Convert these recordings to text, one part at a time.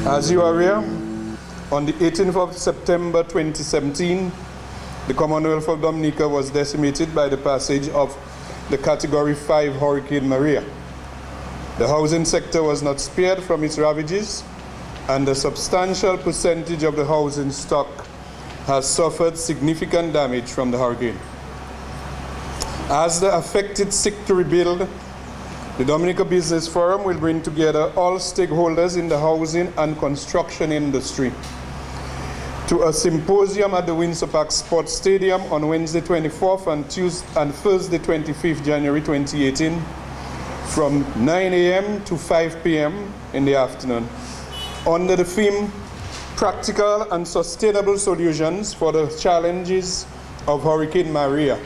As you are aware, on the 18th of September 2017, the Commonwealth of Dominica was decimated by the passage of the Category 5 Hurricane Maria. The housing sector was not spared from its ravages, and a substantial percentage of the housing stock has suffered significant damage from the hurricane. As the affected seek to rebuild, the Dominica Business Forum will bring together all stakeholders in the housing and construction industry to a symposium at the Windsor Park Sports Stadium on Wednesday 24th and Thursday 25th January 2018 from 9 a.m. to 5 p.m. in the afternoon, under the theme Practical and Sustainable Solutions for the Challenges of Hurricane Maria,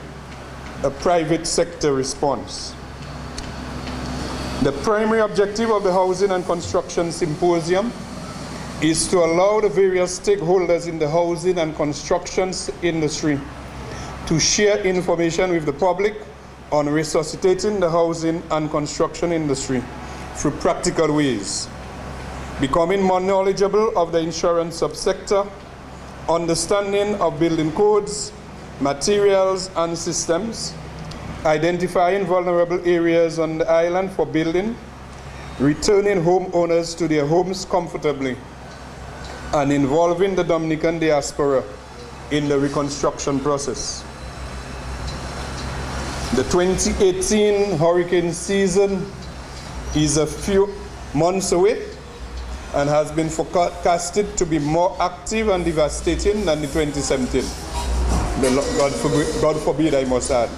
a Private Sector Response. The primary objective of the Housing and Construction Symposium is to allow the various stakeholders in the housing and construction industry to share information with the public on resuscitating the housing and construction industry through practical ways, becoming more knowledgeable of the insurance subsector, understanding of building codes, materials and systems, identifying vulnerable areas on the island for building, returning homeowners to their homes comfortably, and involving the Dominican diaspora in the reconstruction process. The 2018 hurricane season is a few months away and has been forecasted to be more active and devastating than the 2017. God forbid, I must add.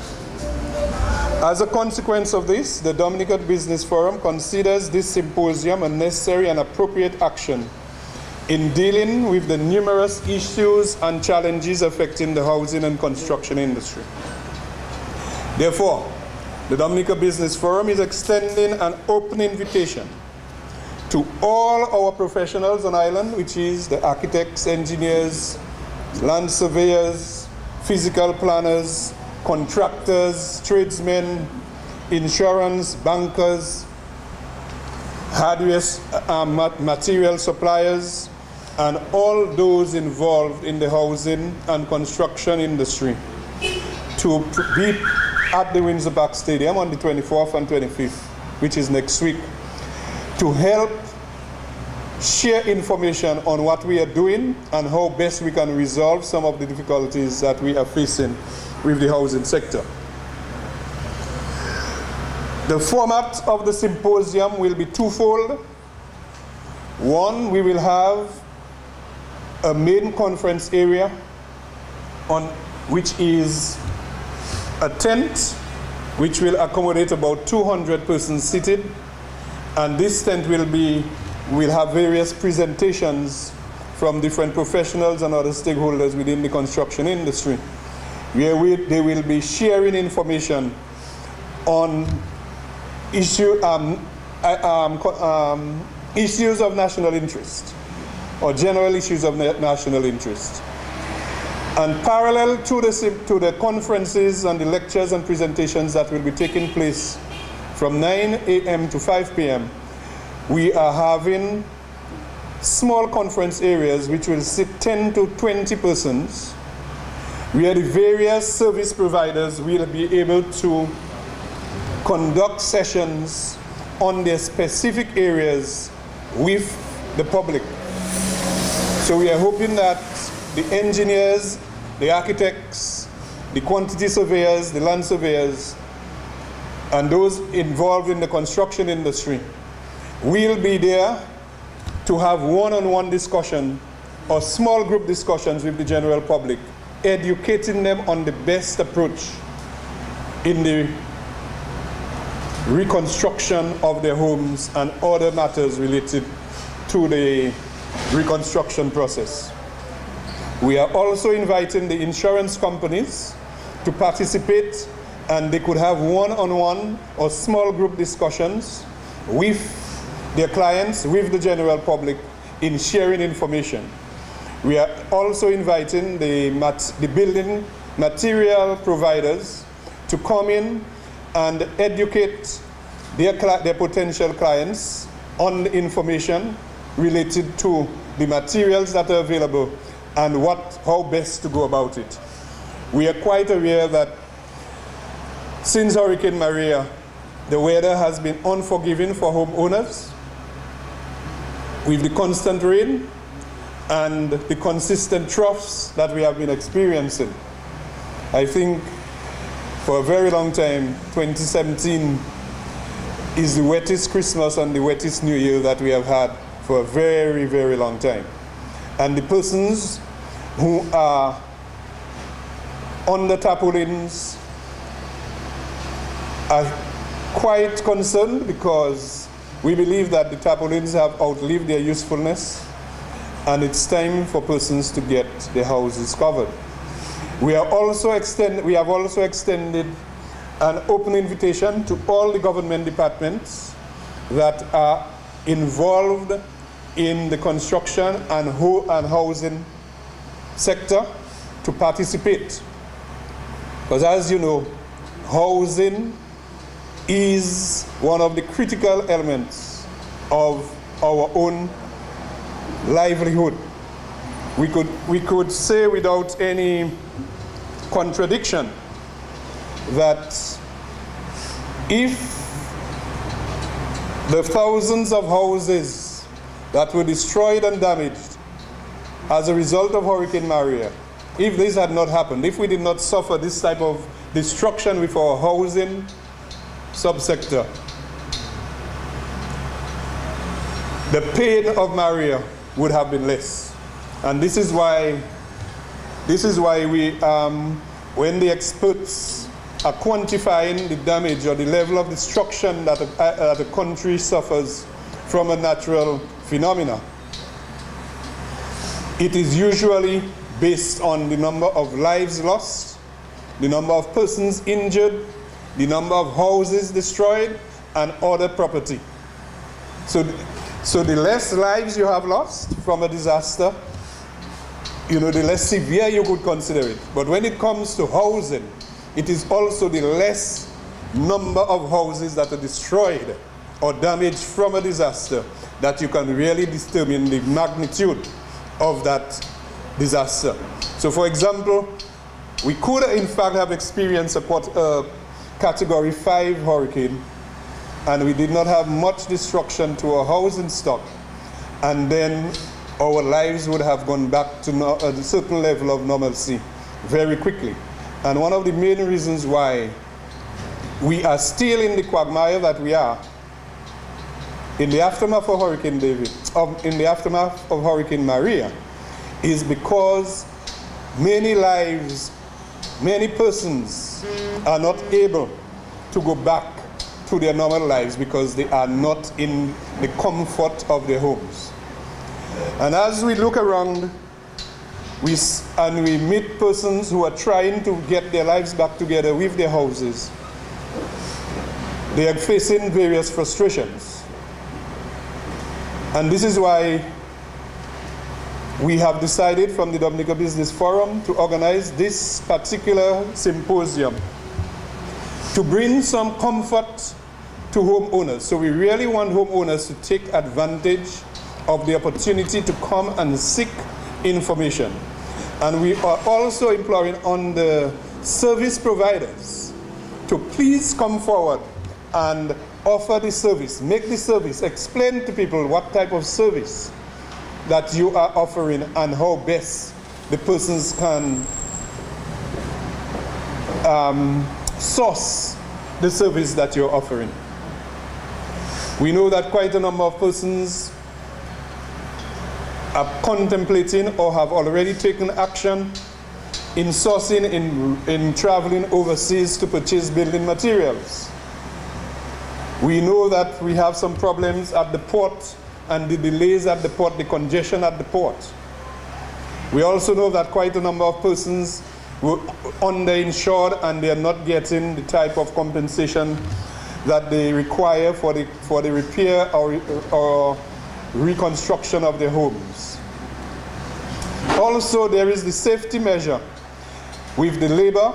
As a consequence of this, the Dominica Business Forum considers this symposium a necessary and appropriate action in dealing with the numerous issues and challenges affecting the housing and construction industry. Therefore, the Dominica Business Forum is extending an open invitation to all our professionals on island, which is the architects, engineers, land surveyors, physical planners, contractors, tradesmen, insurance, bankers, hardware, material suppliers, and all those involved in the housing and construction industry to be at the Windsor Park Stadium on the 24th and 25th, which is next week, to help share information on what we are doing and how best we can resolve some of the difficulties that we are facing with the housing sector. The format of the symposium will be twofold. One, we will have a main conference area which is a tent which will accommodate about 200 persons seated, and this tent will have various presentations from different professionals and other stakeholders within the construction industry, where they will be sharing information on issues of national interest, or general issues of national interest. And parallel to the conferences and the lectures and presentations that will be taking place from 9 a.m. to 5 p.m., we are having small conference areas which will sit 10 to 20 persons, where the various service providers will be able to conduct sessions on their specific areas with the public. So we are hoping that the engineers, the architects, the quantity surveyors, the land surveyors, and those involved in the construction industry will be there to have one-on-one discussion or small group discussions with the general public, educating them on the best approach in the reconstruction of their homes and other matters related to the reconstruction process. We are also inviting the insurance companies to participate, and they could have one-on-one or small group discussions with their clients, with the general public, in sharing information. We are also inviting the building material providers to come in and educate their potential clients on the information related to the materials that are available and how best to go about it. We are quite aware that since Hurricane Maria, the weather has been unforgiving for homeowners with the constant rain and the consistent troughs that we have been experiencing. I think for a very long time, 2017 is the wettest Christmas and the wettest New Year that we have had for a very, very long time. And the persons who are on the tarpaulins are quite concerned because we believe that the tarpaulins have outlived their usefulness and it's time for persons to get their houses covered. We have also extended an open invitation to all the government departments that are involved in the construction and housing sector to participate. Because as you know, housing is one of the critical elements of our own livelihood. We could say without any contradiction that if the thousands of houses that were destroyed and damaged as a result of Hurricane Maria, if this had not happened, if we did not suffer this type of destruction with our housing subsector, the pain of Maria would have been less. And this is why we, when the experts are quantifying the damage or the level of destruction that a country suffers from a natural phenomena, it is usually based on the number of lives lost, the number of persons injured, the number of houses destroyed, and other property. So the less lives you have lost from a disaster, the less severe you could consider it. But when it comes to housing, it is also the less number of houses that are destroyed or damaged from a disaster that you can really determine the magnitude of that disaster. So for example, we could in fact have experienced a Category 5 hurricane and we did not have much destruction to our housing stock, and then our lives would have gone back to a certain level of normalcy very quickly. And one of the main reasons why we are still in the quagmire that we are in the aftermath of Hurricane of Hurricane Maria is because many lives, many persons are not able to go back to their normal lives because they are not in the comfort of their homes. And as we look around, we meet persons who are trying to get their lives back together with their houses. They are facing various frustrations. And this is why we have decided from the Dominica Business Forum to organize this particular symposium to bring some comfort to homeowners. So we really want homeowners to take advantage of the opportunity to come and seek information. And we are also imploring on the service providers to please come forward and offer the service, make the service, explain to people what type of service that you are offering and how best the persons can source the service that you're offering. We know that quite a number of persons are contemplating or have already taken action in sourcing, in traveling overseas to purchase building materials. We know that we have some problems at the port and the delays at the port, the congestion at the port. We also know that quite a number of persons were underinsured and they are not getting the type of compensation that they require for the repair or reconstruction of their homes. Also, there is the safety measure with the labor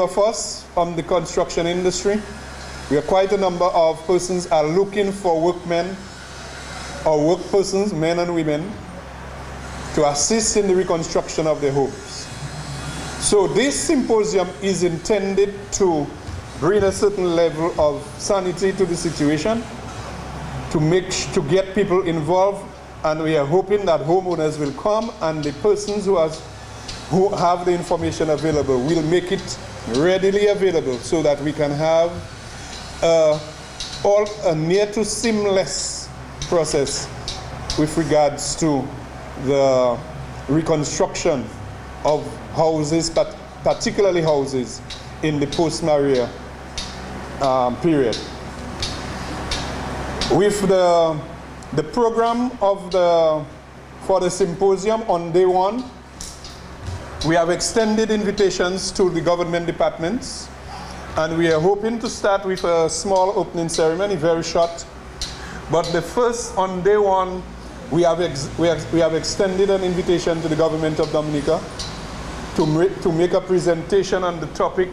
force from the construction industry, where quite a number of persons are looking for workmen our work persons, men and women, to assist in the reconstruction of their homes. So this symposium is intended to bring a certain level of sanity to the situation, to get people involved, and we are hoping that homeowners will come and the persons who have the information available will make it readily available so that we can have a near to seamless process with regards to the reconstruction of houses, but particularly houses in the post-Maria period. With the program for the symposium on day one, we have extended invitations to the government departments, and we are hoping to start with a small opening ceremony, very short. But the first, on day one, we have extended an invitation to the government of Dominica to make a presentation on the topic,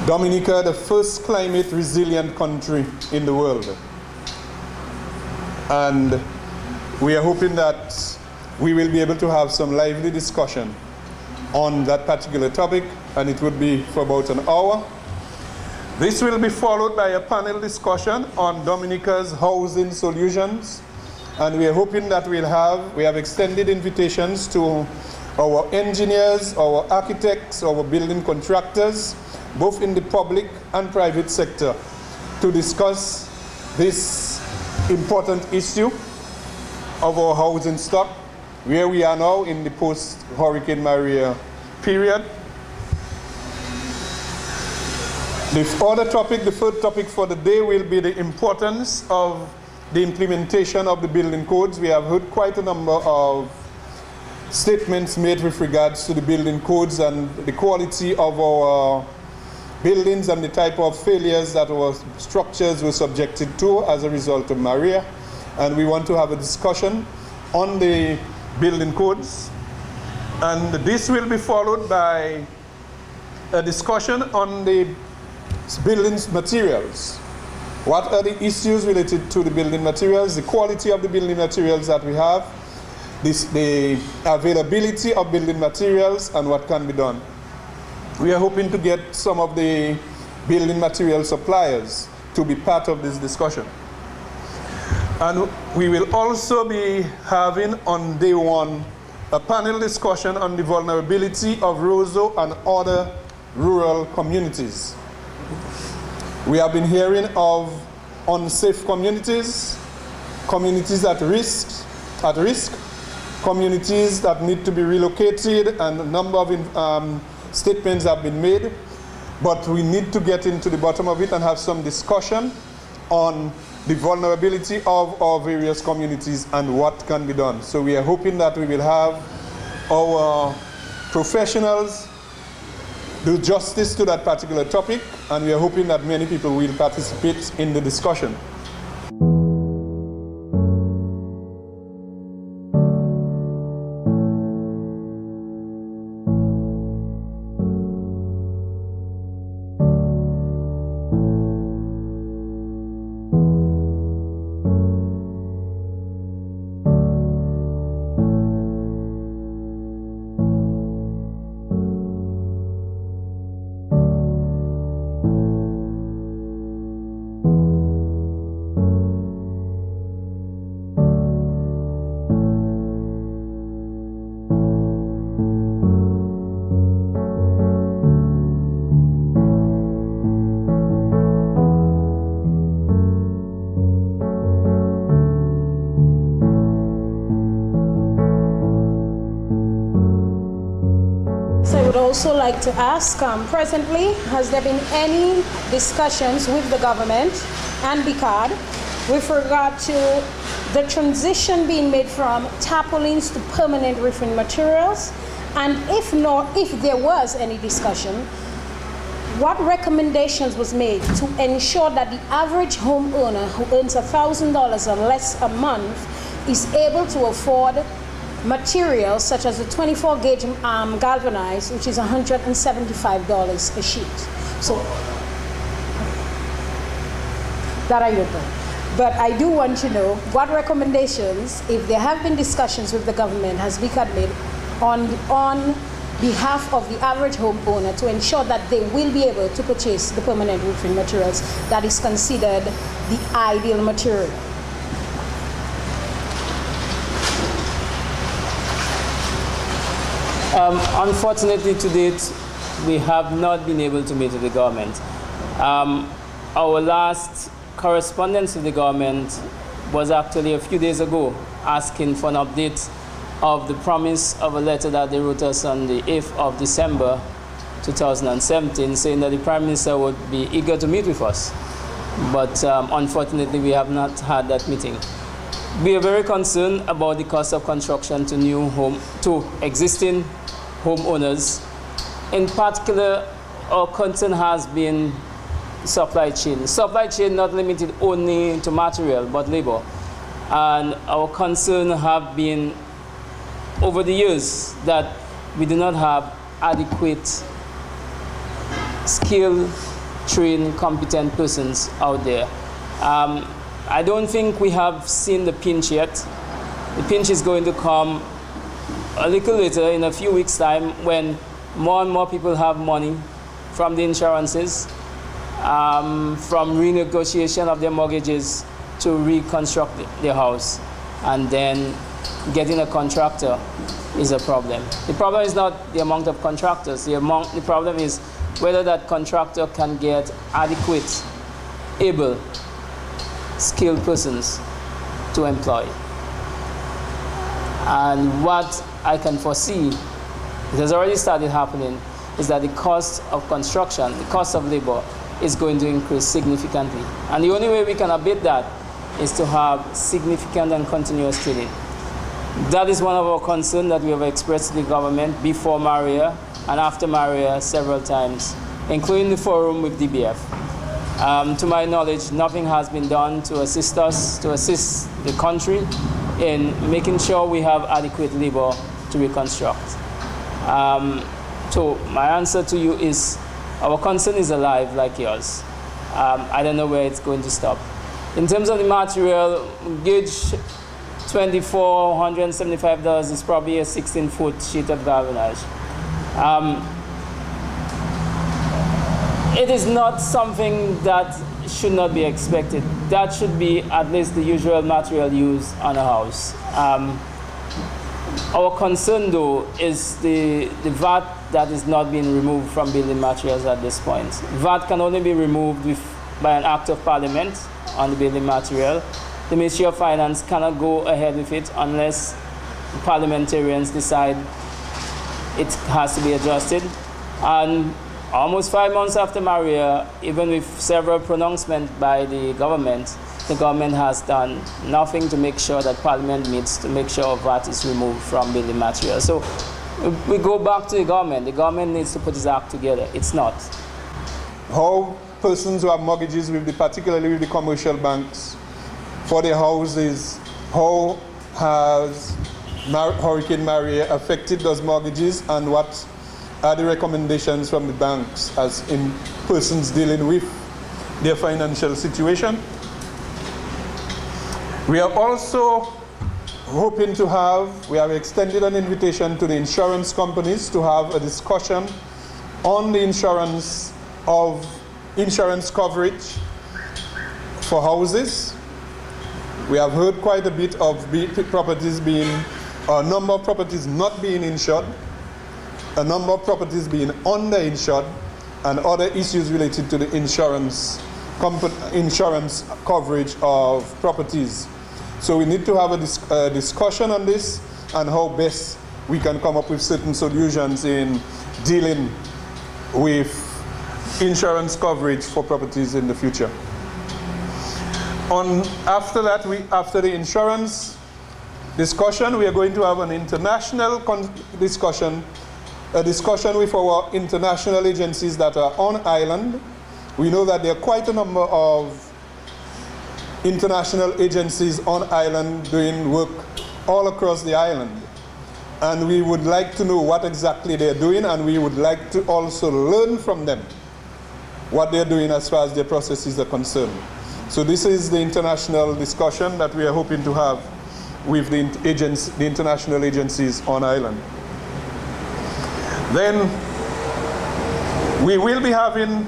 Dominica, the first climate resilient country in the world. And we are hoping that we will be able to have some lively discussion on that particular topic, and it would be for about an hour. This will be followed by a panel discussion on Dominica's housing solutions, and we are hoping that we have extended invitations to our engineers, our architects, our building contractors, both in the public and private sector, to discuss this important issue of our housing stock, where we are now in the post-Hurricane Maria period. The third topic for the day will be the importance of the implementation of the building codes. We have heard quite a number of statements made with regards to the building codes and the quality of our buildings and the type of failures that our structures were subjected to as a result of Maria. And we want to have a discussion on the building codes. And this will be followed by a discussion on the building materials. What are the issues related to the building materials, the quality of the building materials that we have, the availability of building materials, and what can be done. We are hoping to get some of the building material suppliers to be part of this discussion. And we will also be having on day one a panel discussion on the vulnerability of Roseau and other rural communities. We have been hearing of unsafe communities, communities at risk, communities that need to be relocated, and a number of statements have been made. But we need to get into the bottom of it and have some discussion on the vulnerability of our various communities and what can be done. So we are hoping that we will have our professionals do justice to that particular topic, and we are hoping that many people will participate in the discussion. Also like to ask, presently, has there been any discussions with the government and BCAD with regard to the transition being made from tarpaulins to permanent roofing materials? And if not, if there was any discussion, what recommendations was made to ensure that the average homeowner who earns $1,000 or less a month is able to afford materials such as the 24 gauge galvanized, which is $175 a sheet. So that I open. But I do want to know what recommendations, if there have been discussions with the government, has BCAD made on behalf of the average homeowner to ensure that they will be able to purchase the permanent roofing materials that is considered the ideal material. Unfortunately, to date, we have not been able to meet with the government. Our last correspondence with the government was actually a few days ago, asking for an update of the promise of a letter that they wrote us on the 8th of December 2017, saying that the Prime Minister would be eager to meet with us. But unfortunately, we have not had that meeting. We are very concerned about the cost of construction to existing homeowners. In particular, our concern has been supply chain. Supply chain not limited only to material, but labor. And our concern have been over the years that we do not have adequate skilled, trained, competent persons out there. I don't think we have seen the pinch yet. The pinch is going to come a little later, in a few weeks' time, when more and more people have money from the insurances, from renegotiation of their mortgages to reconstruct their house. And then getting a contractor is a problem. The problem is not the amount of contractors. The problem is whether that contractor can get adequate, able, skilled persons to employ. And what I can foresee, it has already started happening, is that the cost of construction, the cost of labor, is going to increase significantly. And the only way we can abate that is to have significant and continuous training. That is one of our concerns that we have expressed to the government before Maria and after Maria several times, including the forum with DBF. To my knowledge, nothing has been done to assist us, to assist the country in making sure we have adequate labor to reconstruct. So my answer to you is, our concern is alive like yours. I don't know where it's going to stop. In terms of the material, gauge $2,475 is probably a 16-foot sheet of galvanized. It is not something that should not be expected. That should be at least the usual material used on a house. Our concern, though, is the VAT that is not being removed from building materials at this point. VAT can only be removed by an act of Parliament on the building material. The Ministry of Finance cannot go ahead with it unless parliamentarians decide it has to be adjusted. And almost 5 months after Maria, even with several pronouncements by the government has done nothing to make sure that Parliament meets to make sure VAT is removed from building material. So we go back to the government. The government needs to put its act together. It's not. How persons who have mortgages, particularly with the commercial banks, for their houses, how has Hurricane Maria affected those mortgages, and what are the recommendations from the banks as in persons dealing with their financial situation? We are also hoping to have, we have extended an invitation to the insurance companies to have a discussion on the insurance coverage for houses. We have heard quite a bit of properties a number of properties not being insured, a number of properties being underinsured, and other issues related to the insurance coverage of properties. So we need to have a discussion on this and how best we can come up with certain solutions in dealing with insurance coverage for properties in the future. After that, after the insurance discussion, we are going to have an international discussion, a discussion with our international agencies that are on island. We know that there are quite a number of international agencies on island doing work all across the island. And we would like to know what exactly they're doing, and we would like to also learn from them what they're doing as far as their processes are concerned. So this is the international discussion that we are hoping to have with the international agencies on island. Then we will be having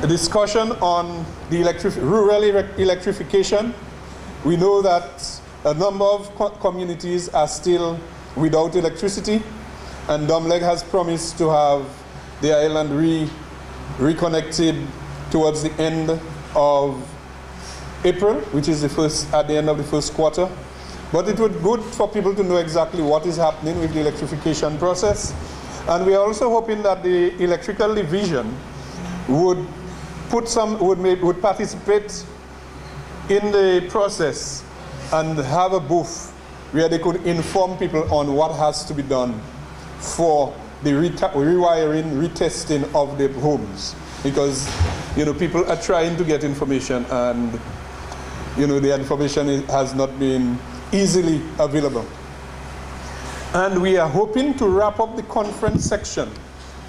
a discussion on the rural electrification. We know that a number of communities are still without electricity, and Domleg has promised to have the island reconnected towards the end of April, which is at the end of the first quarter. But it would be good for people to know exactly what is happening with the electrification process. And we are also hoping that the electrical division would participate in the process and have a booth where they could inform people on what has to be done for the rewiring, retesting of the homes. Because, people are trying to get information, and, the information has not been easily available. And we are hoping to wrap up the conference section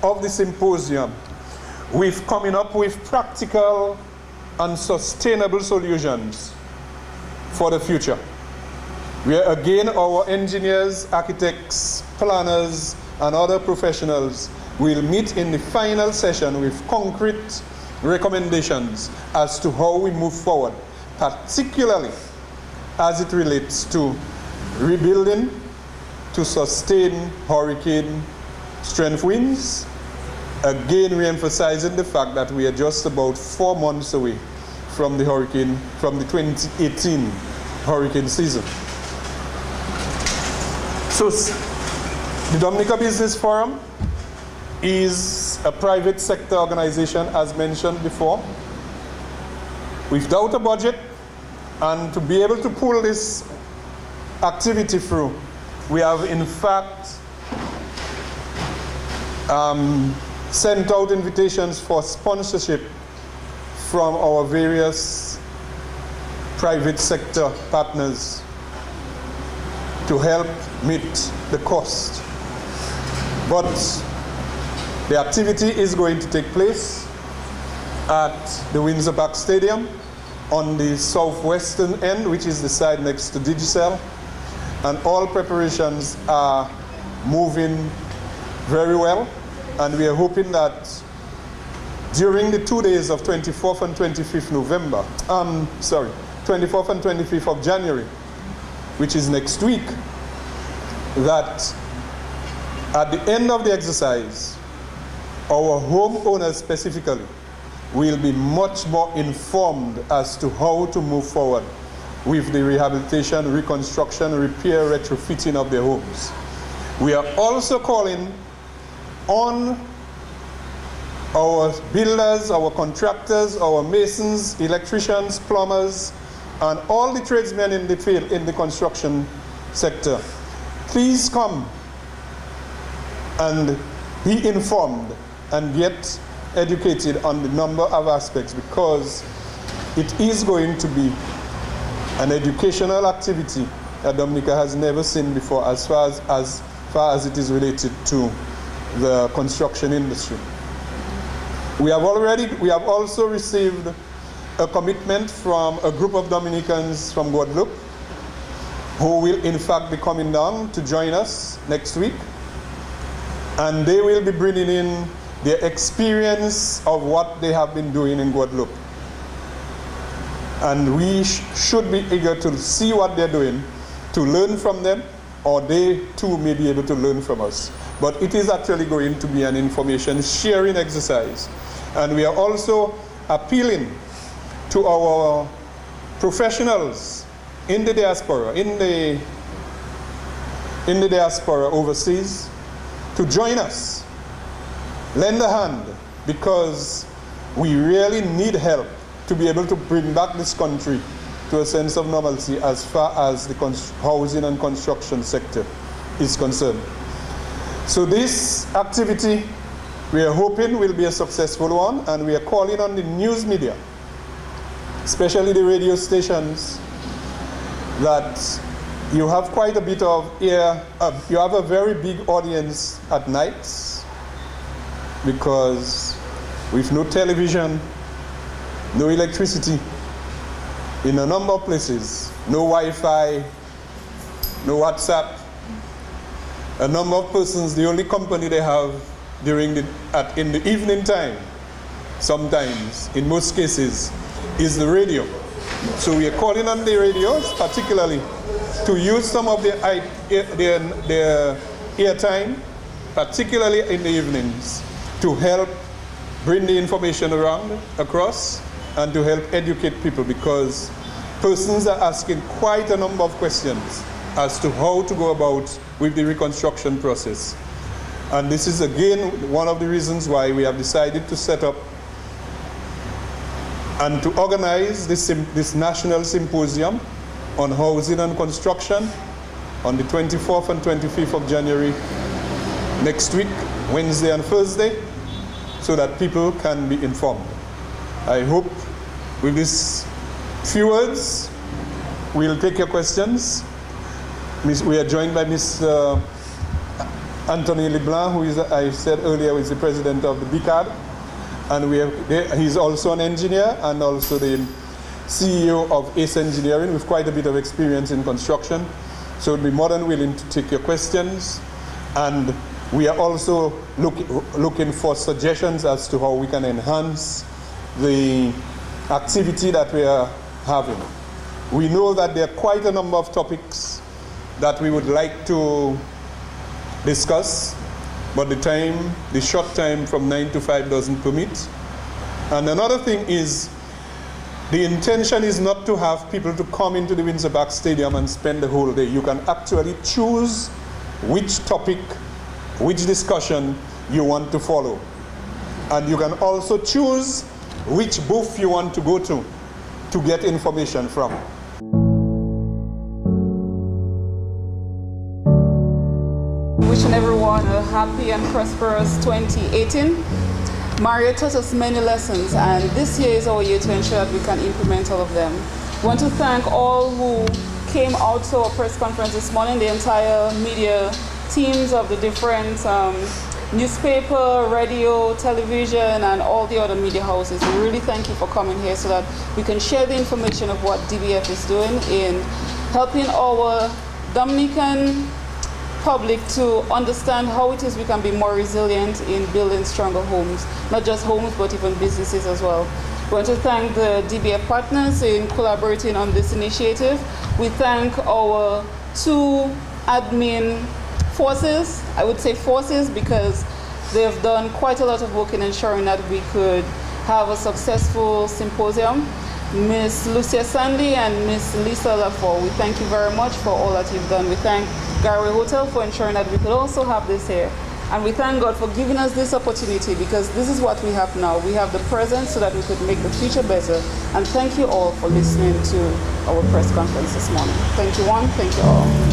of the symposium with coming up with practical and sustainable solutions for the future, where again our engineers, architects, planners, and other professionals will meet in the final session with concrete recommendations as to how we move forward, particularly as it relates to rebuilding to sustain hurricane strength winds, again re-emphasizing the fact that we are just about 4 months away from the 2018 hurricane season. So the Dominica Business Forum is a private sector organization, as mentioned before, without a budget, and to be able to pull this activity through, we have in fact sent out invitations for sponsorship from our various private sector partners to help meet the cost. But the activity is going to take place at the Windsor Park Stadium on the southwestern end, which is the side next to Digicel, and all preparations are moving very well, and we are hoping that during the 2 days of 24th and 25th November, 24th and 25th of January, which is next week, that at the end of the exercise, our homeowners specifically will be much more informed as to how to move forward with the rehabilitation, reconstruction, repair, retrofitting of their homes. We are also calling on our builders, our contractors, our masons, electricians, plumbers, and all the tradesmen in the field, in the construction sector. Please come and be informed and get educated on the number of aspects, because it is going to be an educational activity that Dominica has never seen before as far as it is related to the construction industry. We have also received a commitment from a group of Dominicans from Guadeloupe who will in fact be coming down to join us next week, and they will be bringing in their experience of what they have been doing in Guadeloupe. And we should be eager to see what they're doing, to learn from them, or they too may be able to learn from us. But it is actually going to be an information sharing exercise. And we are also appealing to our professionals in the diaspora, in the diaspora overseas, to join us, lend a hand, because we really need help to be able to bring back this country to a sense of normalcy as far as the housing and construction sector is concerned. So this activity, we are hoping, will be a successful one, and we are calling on the news media, especially the radio stations, that you have quite a bit of you have a very big audience at nights, because with no television, no electricity in a number of places, no Wi-Fi, no WhatsApp. A number of persons, the only company they have in the evening time, sometimes, in most cases, is the radio. So we are calling on the radios, particularly, to use some of their airtime, particularly in the evenings, to help bring the information across and to help educate people, because persons are asking quite a number of questions as to how to go about with the reconstruction process. And this is again one of the reasons why we have decided to set up and to organize this national symposium on housing and construction on the 24th and 25th of January next week, Wednesday and Thursday, so that people can be informed. I hope with these few words, we'll take your questions. We are joined by Mr. Anthony Leblanc, who is, I said earlier, is the president of the BCAD. And he's also an engineer and also the CEO of ACE Engineering with quite a bit of experience in construction. So we'll be more than willing to take your questions. And we are also looking for suggestions as to how we can enhance the activity that we are having. We know that there are quite a number of topics that we would like to discuss, but the short time from 9 to 5 doesn't permit. And another thing is, the intention is not to have people to come into the Windsor Park Stadium and spend the whole day. You can actually choose which topic, which discussion you want to follow. And you can also choose which booth you want to go to get information from. Wishing everyone a happy and prosperous 2018. Mario taught us many lessons, and this year is our year to ensure that we can implement all of them. We want to thank all who came out to our press conference this morning, the entire media teams of the different newspaper, radio, television, and all the other media houses. We really thank you for coming here so that we can share the information of what DBF is doing in helping our Dominican public to understand how it is we can be more resilient in building stronger homes, not just homes, but even businesses as well. We want to thank the DBF partners in collaborating on this initiative. We thank our two admin forces, I would say forces, because they've done quite a lot of work in ensuring that we could have a successful symposium. Ms. Lucia Sandy and Ms. Lisa Lafort, we thank you very much for all that you've done. We thank Gary Hotel for ensuring that we could also have this here. And we thank God for giving us this opportunity, because this is what we have now. We have the present so that we could make the future better. And thank you all for listening to our press conference this morning. Thank you one, thank you all.